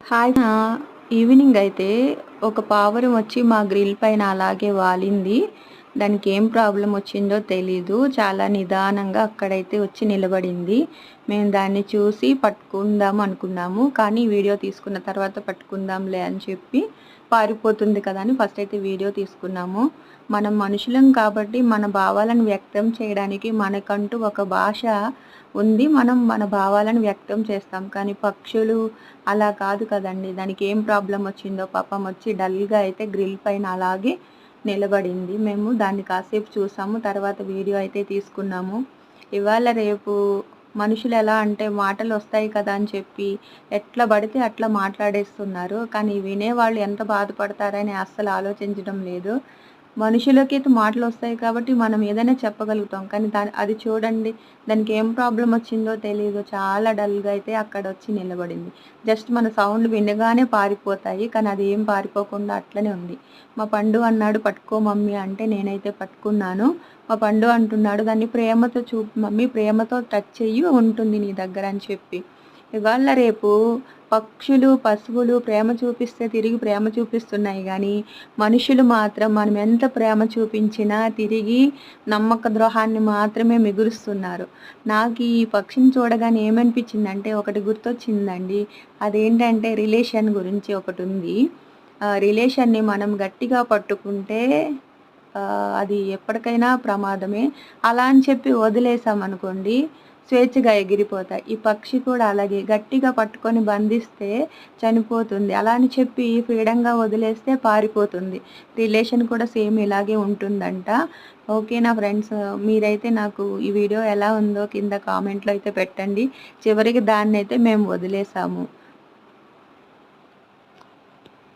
Hi evening అయితే ఒక పావురం వచ్చి మా గ్రిల్ పైన అలాగే వాలింది. దానికి ఏం ప్రాబ్లం వచ్చిందో తెలీదు. చాలా నిదానంగా అక్కడైతే వచ్చి నిలబడింది. మేము దాన్ని చూసి పట్టుకుందాం అనుకున్నాము. కానీ వీడియో తీసుకున్న తర్వాత పట్టుకుందాంలే అని చెప్పి పారిపోతుంది కదా అని ఫస్ట్ అయితే వీడియో తీసుకున్నాము. మనం మనుషులం కాబట్టి మన భావాలను వ్యక్తం చేయడానికి మనకంటూ ఒక భాష ఉంది. మనం మన భావాలను వ్యక్తం చేస్తాం. కానీ పక్షులు అలా కాదు కదండీ. దానికి ఏం ప్రాబ్లమ్ వచ్చిందో పాపం వచ్చి డల్‌గా అయితే గ్రిల్ పైన అలాగే నిలబడింది. మేము దాన్ని కాసేపు చూసాము. తర్వాత వీడియో అయితే తీసుకున్నాము. ఇవాళ రేపు మనుషులు ఎలా అంటే మాటలొస్తాయి కదా అని చెప్పి ఎట్లా పడితే అట్లా మాట్లాడేస్తున్నారు. కానీ వినేవాళ్ళు ఎంత బాధపడతారని అస్సలు ఆలోచించడం లేదు. మనుషులకి మాటలొస్తాయి కాబట్టి మనం ఏదైనా చెప్పగలుగుతాం. కానీ అది చూడండి, దానికి ఏం ప్రాబ్లమ్ వచ్చిందో తెలీదు. చాలా డల్‌గా అయితే అక్కడొచ్చి నిలబడింది. జస్ట్ మన సౌండ్ వినగానే పారిపోతాయి. కానీ అది ఏం పారిపోకుండా అట్లనే ఉంది. మా పండు అన్నాడు, "పట్టుకో మమ్మీ" అంటే నేనైతే పట్టుకున్నాను. మా పండు అంటున్నాడు, "దాన్ని ప్రేమతో చూపు మమ్మీ, ప్రేమతో టచ్ చెయ్యి ఉంటుంది నీ దగ్గర" అని చెప్పి. ఇవాళ రేపు పక్షులు, పశువులు ప్రేమ చూపిస్తే తిరిగి ప్రేమ చూపిస్తున్నాయి గానీ, మనుషులు మాత్రం మనం ఎంత ప్రేమ చూపించినా తిరిగి నమ్మక ద్రోహాన్ని మాత్రమే మిగులుస్తున్నారు. నాకు ఈ పక్షిని చూడగానే ఏమనిపించిందంటే ఒకటి గుర్తొచ్చిందండి. అదేంటంటే రిలేషన్ గురించి ఒకటుంది. రిలేషన్‌ని మనం గట్టిగా పట్టుకుంటే అది ఎప్పటికైనా ప్రమాదమే. అలా అని చెప్పి వదిలేసామనుకోండి స్వేచ్ఛగా ఎగిరిపోతాయి. ఈ పక్షి కూడా అలాగే గట్టిగా పట్టుకొని బంధిస్తే చనిపోతుంది. అలా అని చెప్పి ఫ్రీడంగా వదిలేస్తే పారిపోతుంది. రిలేషన్ కూడా సేమ్ ఇలాగే ఉంటుందంట. ఓకేనా ఫ్రెండ్స్, మీరైతే నాకు ఈ వీడియో ఎలా ఉందో కింద కామెంట్‌లో అయితే పెట్టండి. చివరికి దాన్నైతే మేము వదిలేసాము.